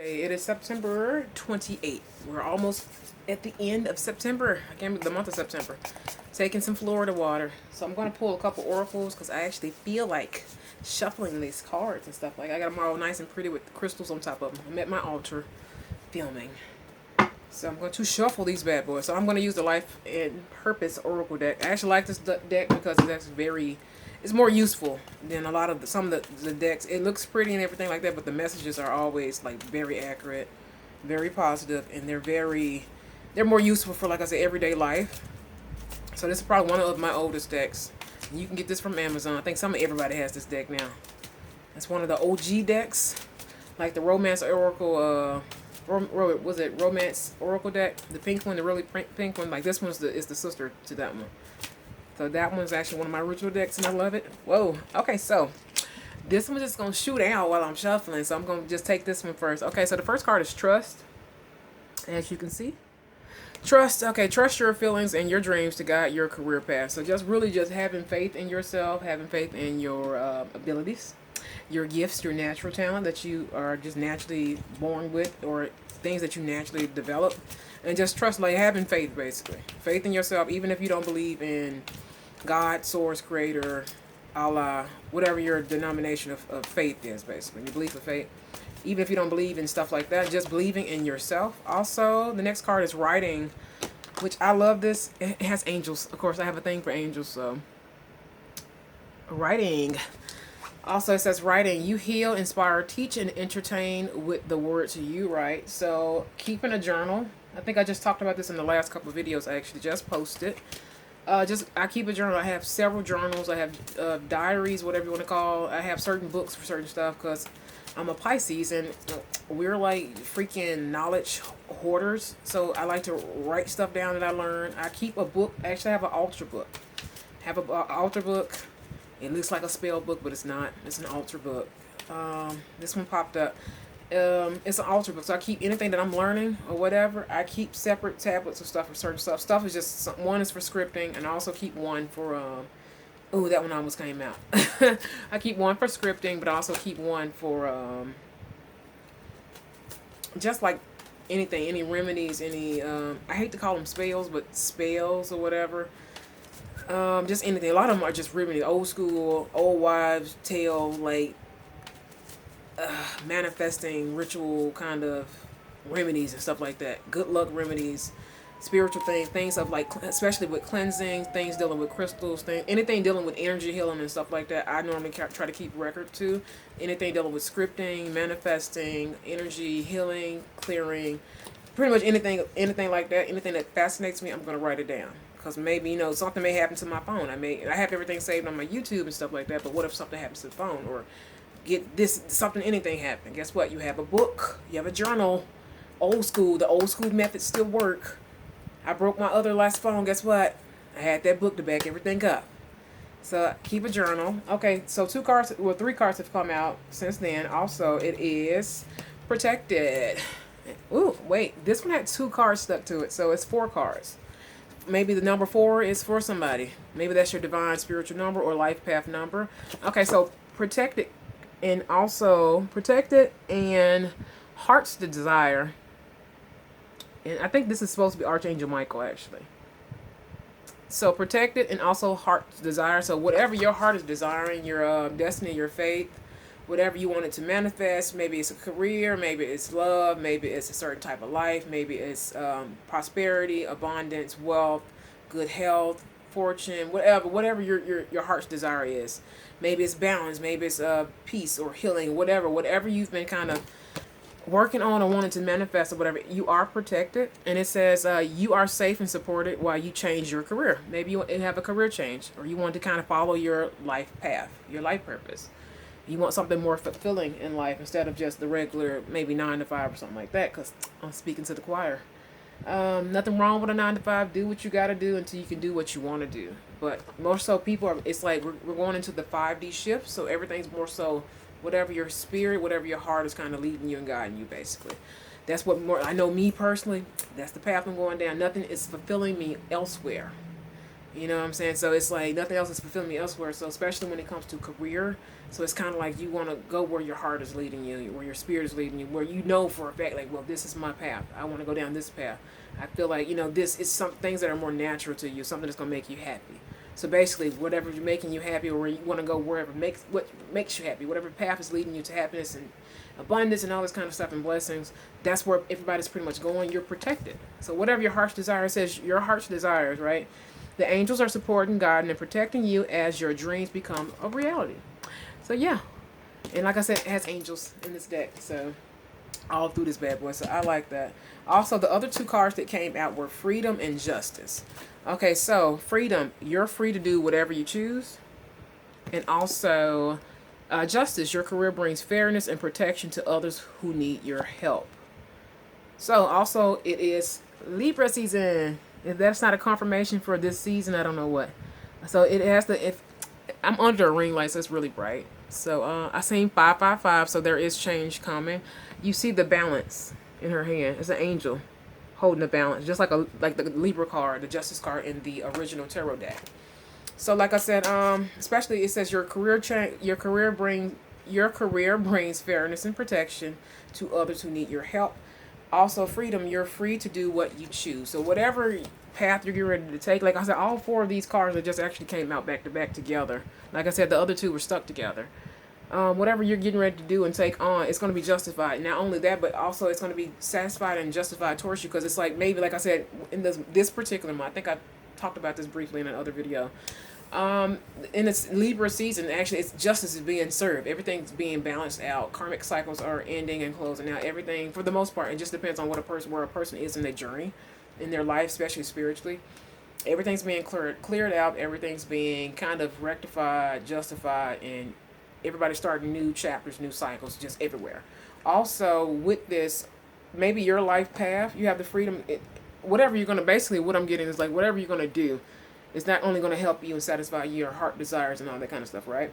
It is September 28th. We're almost at the end of September. I can't believe the month of September. Taking some Florida water. So I'm going to pull a couple oracles because I actually feel like shuffling these cards and stuff. Like I got them all nice and pretty with the crystals on top of them. I'm at my altar filming. So I'm going to shuffle these bad boys. So I'm going to use the Life and Purpose Oracle deck. I actually like this deck because it's more useful than a lot of some of the decks. It looks pretty and everything like that, but the messages are always like very accurate, very positive, and they're more useful for, like I said, everyday life. So this is probably one of my oldest decks. You can get this from Amazon. I think everybody has this deck now. It's one of the OG decks, like the Romance Oracle. Was it Romance Oracle deck? The pink one, the really pink one. Like this one's is the sister to that one. So that one's actually one of my ritual decks, and I love it. Whoa. Okay, so this one's just gonna shoot out while I'm shuffling. So I'm gonna just take this one first. Okay, so the first card is Trust, as you can see. Trust. Okay, trust your feelings and your dreams to guide your career path. So just having faith in yourself, having faith in your abilities, your gifts, your natural talent that you are just naturally born with, or things that you naturally develop, and just trust, like having faith, basically. Faith in yourself, even if you don't believe in God, source, creator, Allah, whatever your denomination of faith is, basically. Your belief of faith. Even if you don't believe in stuff like that, just believing in yourself. Also, the next card is Writing, which I love this. It has angels. Of course, I have a thing for angels, so. Writing. Also, it says Writing. You heal, inspire, teach, and entertain with the words you write. So, keeping a journal. I think I just talked about this in the last couple of videos I actually just posted. I keep a journal. I have several journals. I have diaries, whatever you want to call. I have certain books for certain stuff because I'm a Pisces and we're like freaking knowledge hoarders. So I like to write stuff down that I learned. I keep a book. Actually, I have an altar book. Altar book. It looks like a spell book, but it's not. It's an altar book. This one popped up. It's an altar book, so I keep anything that I'm learning or whatever. I keep separate tablets of stuff for certain stuff. Stuff is just one is for scripting, and I also keep one for oh, that one almost came out. I keep one for scripting, but I also keep one for just like anything, any remedies, any I hate to call them spells, but spells or whatever. Just anything. A lot of them are just remedies, old school, old wives' tale, like manifesting ritual kind of remedies and stuff like that. Good luck remedies, spiritual things of like, especially with cleansing, things dealing with crystals, anything dealing with energy healing and stuff like that. I normally try to keep record to. Anything dealing with scripting, manifesting, energy healing, clearing, pretty much anything like that. Anything that fascinates me, I'm gonna write it down. Because maybe, something may happen to my phone. I have everything saved on my YouTube and stuff like that, but what if something happens to the phone, or anything happen? Guess what? You have a book, you have a journal, the old school methods still work. I broke my other last phone, guess what? I had that book to back everything up. So keep a journal. Okay, so three cards have come out since then. Also, it is Protected. Ooh, wait, this one had 2 cards stuck to it, so it's 4 cards. Maybe the number 4 is for somebody. Maybe that's your divine spiritual number or life path number. Okay, so Protected, and also Protected and Heart's Desire. And I think this is supposed to be Archangel Michael, actually. So Protected and also Heart's Desire. So whatever your heart is desiring, your destiny, your faith, whatever you want it to manifest. Maybe it's a career, maybe it's love, maybe it's a certain type of life, maybe it's prosperity, abundance, wealth, good health, fortune, whatever your heart's desire is. Maybe it's balance, maybe it's peace or healing, whatever you've been kind of working on or wanting to manifest or whatever. You are protected, and it says you are safe and supported while you change your career. Maybe you have a career change, or you want to kind of follow your life path, your life purpose. You want something more fulfilling in life instead of just the regular, maybe 9 to 5 or something like that, because I'm speaking to the choir. Nothing wrong with a 9 to 5. Do what you got to do until you can do what you want to do. But more so it's like we're going into the 5D shift, so everything's more so whatever your spirit, whatever your heart is kind of leading you and guiding you, basically. That's what I know me personally, that's the path I'm going down. Nothing is fulfilling me elsewhere. You know what I'm saying? So it's like nothing else is fulfilling me elsewhere. So especially when it comes to career, so it's kind of like you want to go where your heart is leading you, where your spirit is leading you, where you know for a fact, like, well, this is my path. I want to go down this path. I feel like, you know, this is some things that are more natural to you, something that's gonna make you happy. So basically, whatever's making you happy, or where you want to go, wherever makes what makes you happy, whatever path is leading you to happiness and abundance and all this kind of stuff and blessings, that's where everybody's pretty much going. You're protected. So whatever your heart's desire says, your heart's desires, right? The angels are supporting, guiding, and protecting you as your dreams become a reality. So yeah, and like I said, it has angels in this deck. So all through this bad boy. So I like that. Also, the other two cards that came out were freedom and justice. Okay, so freedom, you're free to do whatever you choose. And also, justice, your career brings fairness and protection to others who need your help. So also, it is Libra season. If that's not a confirmation for this season, I don't know what. So it has to. If I'm under a ring light, so it's really bright. So I seen 555. So there is change coming. You see the balance in her hand. It's an angel holding the balance, just like the Libra card, the Justice card in the original tarot deck. So like I said, especially it says your career brings fairness and protection to others who need your help. Also, freedom, you're free to do what you choose. So whatever path you're getting ready to take, like I said, all four of these cards that just actually came out back to back together. Like I said, the other two were stuck together. Whatever you're getting ready to do and take on, it's going to be justified. Not only that, but also it's going to be satisfied and justified towards you, because it's like maybe, like I said, in this particular month, I think I talked about this briefly in another video. In this Libra season, actually, it's justice is being served. Everything's being balanced out. Karmic cycles are ending and closing out. Everything, for the most part, it just depends on where a person is in their journey, in their life, especially spiritually. Everything's being cleared out. Everything's being kind of rectified, justified, and everybody's starting new chapters, new cycles, just everywhere. Also, with this, maybe your life path, you have the freedom. Whatever you're gonna, basically, what I'm getting is like whatever you're gonna do, it's not only going to help you and satisfy your heart desires and all that kind of stuff, right?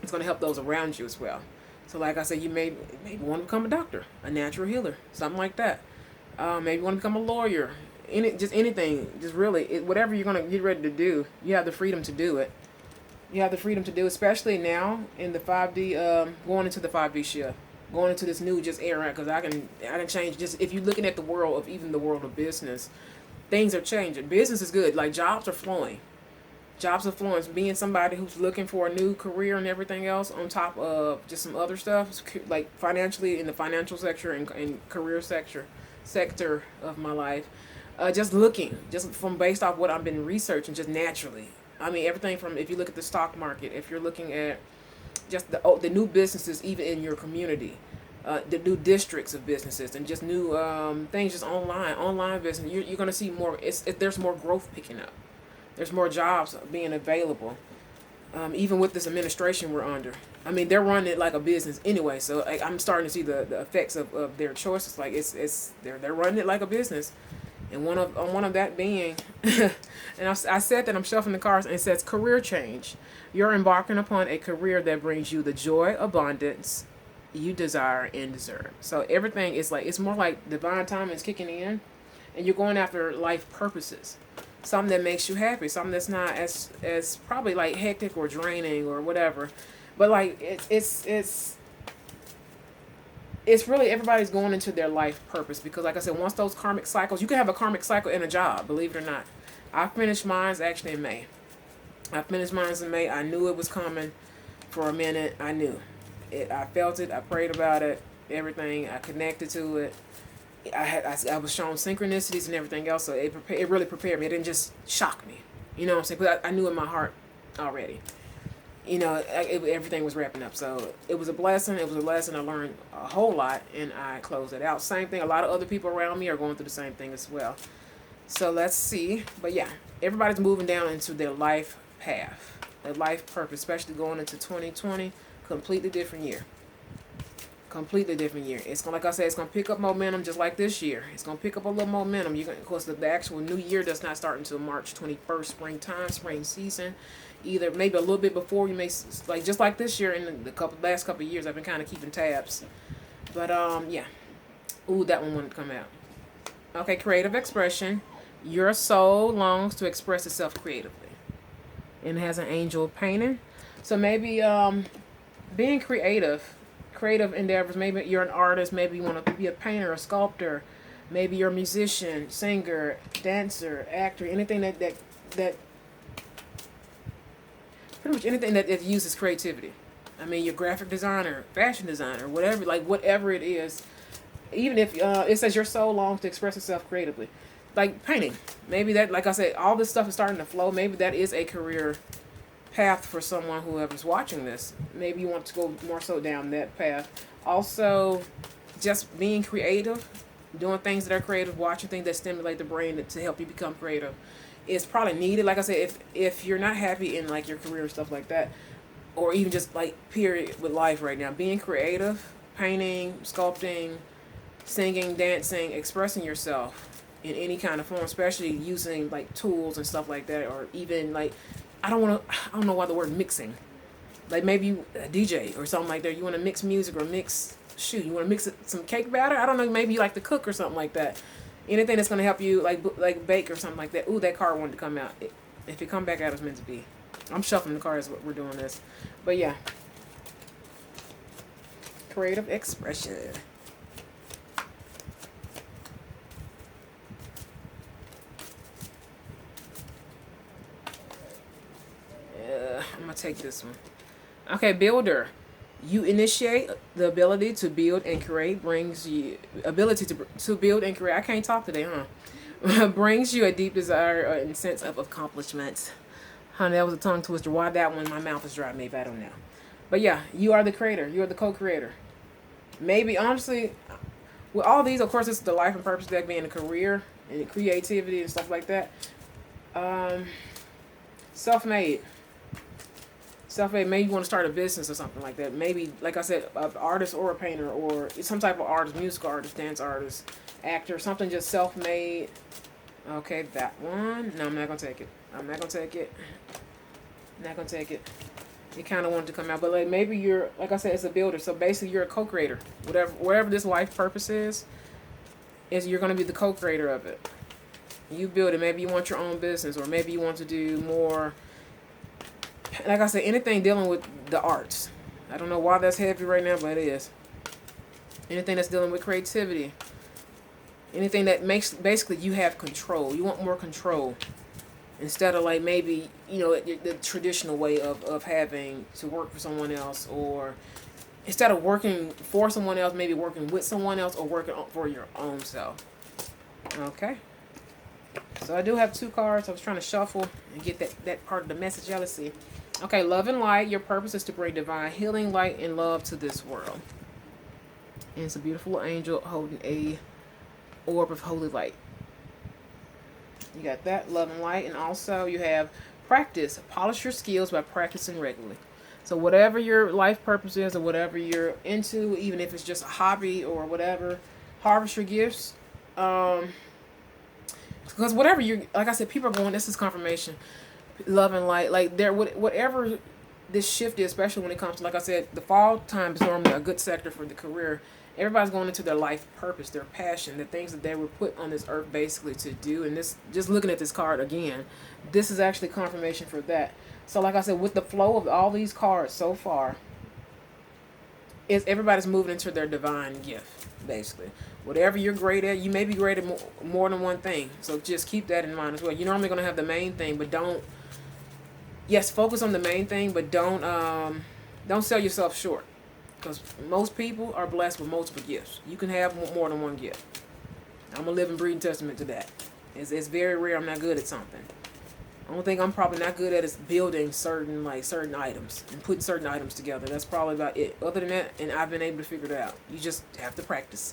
It's going to help those around you as well. So like I said, you may want to become a doctor, a natural healer, something like that. Maybe you want to become a lawyer, just anything, just really, whatever you're going to get ready to do, you have the freedom to do it. You have the freedom to do, especially now in the 5D, going into the 5D shift, going into this new just era, because I can change. Just if you're looking at the world of even the world of business, things are changing. Business is good. Like jobs are flowing. Jobs are flowing. Being somebody who's looking for a new career and everything else on top of just some other stuff, like financially in the financial sector and career sector of my life. Just looking, just from based off what I've been researching, just naturally. I mean, everything from, if you look at the stock market, if you're looking at just the new businesses, even in your community, the new districts of businesses, and just new things, just online business. You're going to see more. There's more growth picking up. There's more jobs being available. Even with this administration we're under, I mean, they're running it like a business anyway. So I'm starting to see the effects of their choices. Like they're running it like a business. And one of that being, and I said that I'm shuffling the cards, and it says career change. You're embarking upon a career that brings you the joy, abundance you desire and deserve. So everything is like, it's more like divine timing is kicking in, and you're going after life purposes. Something that makes you happy, something that's not as probably like hectic or draining or whatever. But like it's really, everybody's going into their life purpose, because like I said, once those karmic cycles, you can have a karmic cycle in a job, believe it or not. I finished mine actually in May. I knew it was coming for a minute. I knew it. I felt it. I prayed about it. Everything. I connected to it. I was shown synchronicities and everything else. So it really prepared me. It didn't just shock me. You know what I'm saying? Because I knew in my heart already. You know, everything was wrapping up. So it was a blessing. It was a lesson. I learned a whole lot, and I closed it out. Same thing. A lot of other people around me are going through the same thing as well. So let's see. But yeah, everybody's moving down into their life path, their life purpose, especially going into 2020. Completely different year. Completely different year. It's gonna, like I said, it's gonna pick up momentum just like this year. It's gonna pick up a little momentum. Of course, the actual new year does not start until March 21st, spring season. Either maybe a little bit before, you may, like just like this year, in the last couple of years, I've been kind of keeping tabs. But yeah. Ooh, that one wanted to come out. Okay, creative expression. Your soul longs to express itself creatively. and it has an angel painting. So maybe being creative endeavors. Maybe you're an artist. Maybe you want to be a painter, a sculptor. Maybe you're a musician, singer, dancer, actor. Anything that pretty much anything that uses creativity. I mean, your graphic designer, fashion designer, whatever, like whatever it is. Even if it says your soul longs to express itself creatively, like painting. Maybe that, like I said, all this stuff is starting to flow. Maybe that is a career path for someone whoever's watching this. Maybe you want to go more so down that path. Also, just being creative, doing things that are creative, watching things that stimulate the brain to help you become creative is probably needed. Like I said, if you're not happy in like your career and stuff like that, or even just like period with life right now, being creative, painting, sculpting, singing, dancing, expressing yourself in any kind of form, especially using like tools and stuff like that, or even like I don't know why the word mixing. Like maybe you a DJ or something like that. You want to mix music or mix you want to mix some cake batter. I don't know. Maybe you like to cook or something like that. Anything that's gonna help you like bake or something like that. Ooh, that card wanted to come out. If it come back out, it's meant to be. I'm shuffling the cards. We're doing this, but yeah, creative expression. I'm gonna take this one. Okay, builder. You initiate the ability to build and create brings you ability to build and create. I can't talk today, huh? Brings you a deep desire and sense of accomplishment. Honey, that was a tongue twister. Why that one? My mouth is dry. Maybe I don't know. But yeah, you are the creator. You are the co-creator. Maybe honestly, with all these, of course, it's the life and purpose deck being a career and creativity and stuff like that. Self-made. Self-made, maybe you want to start a business or something like that. Maybe, like I said, an artist or a painter or some type of artist, music artist, dance artist, actor, something just self-made. Okay, that one. No, I'm not going to take it. I'm not going to take it. I'm not going to take it. It kind of wanted to come out. But like maybe you're, like I said, it's a builder. So basically you're a co-creator. Whatever this life purpose is you're going to be the co-creator of it. You build it. Maybe you want your own business, or maybe you want to do more, like I said, anything dealing with the arts. I don't know why that's heavy right now, but it is. Anything that's dealing with creativity. Anything that makes, basically, you have control. You want more control. Instead of like maybe, the traditional way of having to work for someone else, or instead of working for someone else, maybe working with someone else, or working for your own self. Okay. So I do have 2 cards. I was trying to shuffle and get that part of the message. Let's see. Okay, love and light. Your purpose is to bring divine healing, light, and love to this world. And it's a beautiful angel holding a orb of holy light. You got that, love and light. And also you have practice. Polish your skills by practicing regularly. So whatever your life purpose is, or whatever you're into, even if it's just a hobby or whatever, harvest your gifts. Because whatever you, like I said, people are going, this is confirmation, love and light, like there, whatever this shift is, especially when it comes to, like I said, the fall time is normally a good sector for the career. Everybody's going into their life purpose, their passion, the things that they were put on this earth basically to do. And this, just looking at this card again, this is actually confirmation for that. So like I said, with the flow of all these cards so far, is everybody's moving into their divine gift, basically. Whatever you're great at, you may be great at more than one thing. So just keep that in mind as well. You're normally going to have the main thing, but don't, yes, focus on the main thing, but don't sell yourself short. Because most people are blessed with multiple gifts. You can have more than one gift. I'm a living, breathing testament to that. It's very rare I'm not good at something. The only thing I'm probably not good at is building certain items and putting certain items together. That's probably about it. Other than that, and I've been able to figure it out. You just have to practice.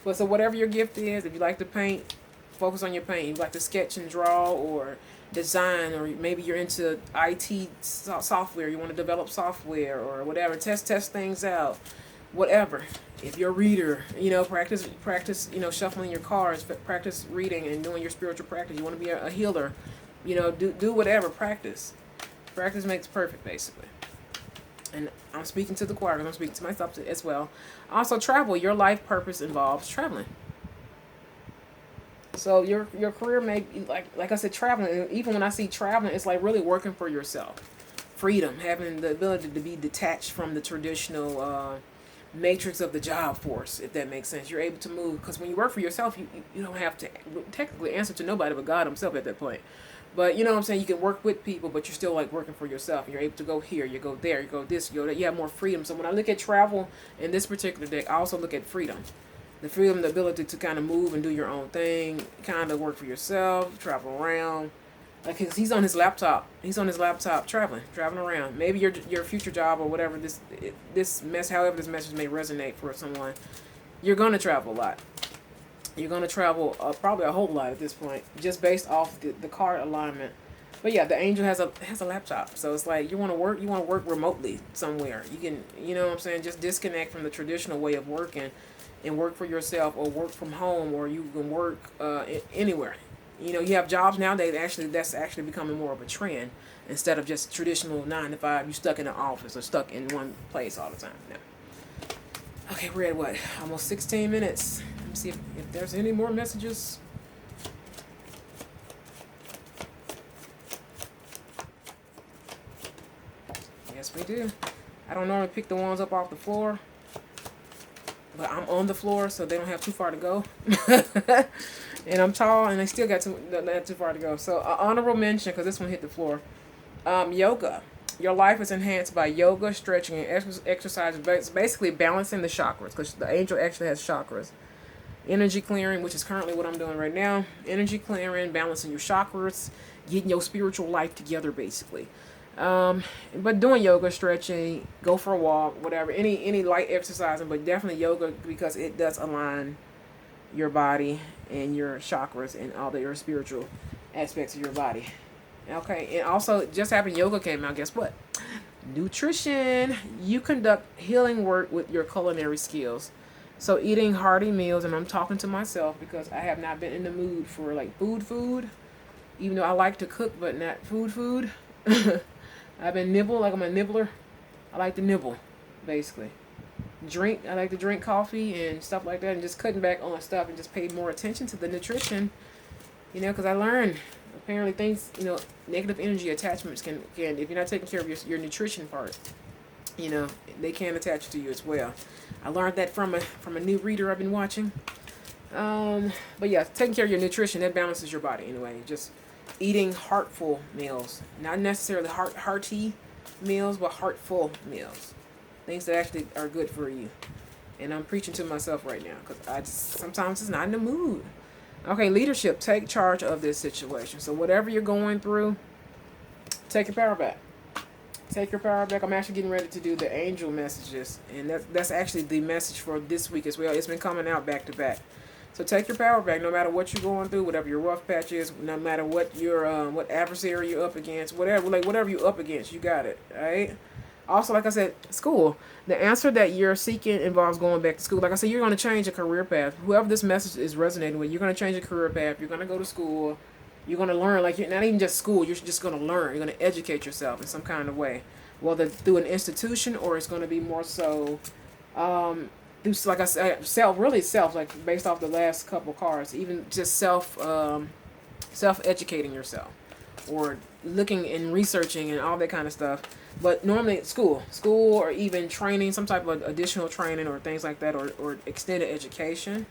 But so whatever your gift is, if you like to paint, focus on your paint. If you like to sketch and draw or design, or maybe you're into IT software, you want to develop software or whatever, test things out, whatever. If you're a reader, practice, shuffling your cards, practice reading and doing your spiritual practice. You want to be a healer, do whatever, practice. Practice makes perfect, basically. And I'm speaking to the choir, and I'm speaking to myself as well. Also, travel. Your life purpose involves traveling. So your career may be like I said, traveling. And even when I see traveling, it's like really working for yourself, freedom, having the ability to be detached from the traditional matrix of the job force, if that makes sense. You're able to move because when you work for yourself, you don't have to technically answer to nobody but God Himself at that point. But you know what I'm saying? You can work with people, but you're still like working for yourself. You're able to go here, you go there, you go this, you go that. You have more freedom. So when I look at travel in this particular deck, I also look at freedom. The freedom, the ability to kind of move and do your own thing, kind of work for yourself, travel around. Like he's on his laptop. He's on his laptop traveling around. Maybe your future job or whatever however this message may resonate for someone, you're gonna travel a lot. You're gonna travel probably a whole lot at this point, just based off the card alignment. But yeah, the angel has a laptop, so it's like you want to work remotely somewhere. You can, you know what I'm saying, just disconnect from the traditional way of working, and work for yourself, or work from home, or you can work anywhere. You know, you have jobs nowadays. Actually, that's actually becoming more of a trend instead of just traditional 9 to 5. You stuck in an office or stuck in one place all the time. Now, okay, we're at what? Almost 16 minutes. Let me see if there's any more messages. Yes, we do. I don't normally pick the ones up off the floor, but I'm on the floor, so they don't have too far to go. And I'm tall, and they still got not too far to go. So, honorable mention, because this one hit the floor. Yoga. Your life is enhanced by yoga, stretching, and exercise. Basically balancing the chakras, because the angel actually has chakras. Energy clearing, which is currently what I'm doing right now. Energy clearing, balancing your chakras, getting your spiritual life together, basically. But doing yoga, stretching, go for a walk, whatever, any light exercising, but definitely yoga, because it does align your body and your chakras and all your spiritual aspects of your body. Okay, and also just having yoga came out. Guess what? Nutrition. You conduct healing work with your culinary skills. So eating hearty meals, and I'm talking to myself because I have not been in the mood for like food. Even though I like to cook, but not food. I've been I'm a nibbler. I like to nibble, basically. I like to drink coffee and stuff like that, and just cutting back on stuff and just pay more attention to the nutrition, because I learned apparently things, negative energy attachments can if you're not taking care of your nutrition part, they can attach to you as well. I learned that from a new reader I've been watching. But yeah, taking care of your nutrition, that balances your body anyway. Just eating heartful meals, not necessarily hearty meals, but heartful meals. Things that actually are good for you. And I'm preaching to myself right now because sometimes it's not in the mood. Okay, leadership. Take charge of this situation. So whatever you're going through, take your power back. Take your power back. I'm actually getting ready to do the angel messages. And that's actually the message for this week as well. It's been coming out back to back. So take your power back no matter what you're going through, whatever your rough patch is, no matter what your what adversary you're up against, whatever you're up against, you got it. Alright? Also, like I said, school. The answer that you're seeking involves going back to school. Like I said, you're going to change a career path. Whoever this message is resonating with, you're going to change a career path. You're going to go to school. You're going to learn. Like, you're not even just school. You're just going to learn. You're going to educate yourself in some kind of way. Whether through an institution or it's going to be more so, through, like I said, self, like based off the last couple cards. Even just self-educating yourself. Or looking and researching and all that kind of stuff. But normally school or even training, some type of additional training or things like that, or extended education.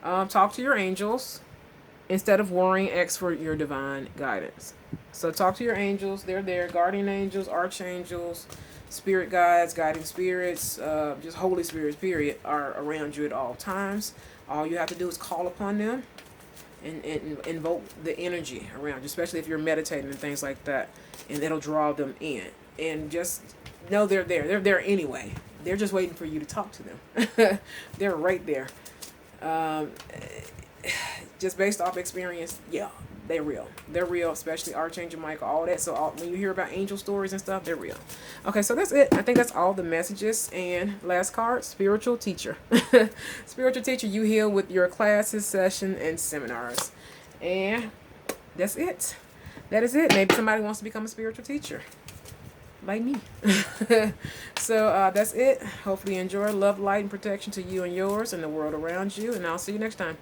Talk to your angels. Instead of worrying, ask for your divine guidance. So talk to your angels. They're there. Guardian angels, archangels, spirit guides, guiding spirits, just Holy Spirits, period, are around you at all times. All you have to do is call upon them and invoke the energy around you, especially if you're meditating and things like that, and it'll draw them in. And just know they're there. They're there anyway. They're just waiting for you to talk to them. They're right there. Just based off experience, yeah, they're real. They're real, especially Archangel Michael, all that. So when you hear about angel stories and stuff, they're real. Okay, so that's it. I think that's all the messages. And last card, spiritual teacher. Spiritual teacher, you heal with your classes, session, and seminars. And that's it. That is it. Maybe somebody wants to become a spiritual teacher. Like me. So that's it. Hopefully you enjoy. Love, light, and protection to you and yours and the world around you. And I'll see you next time.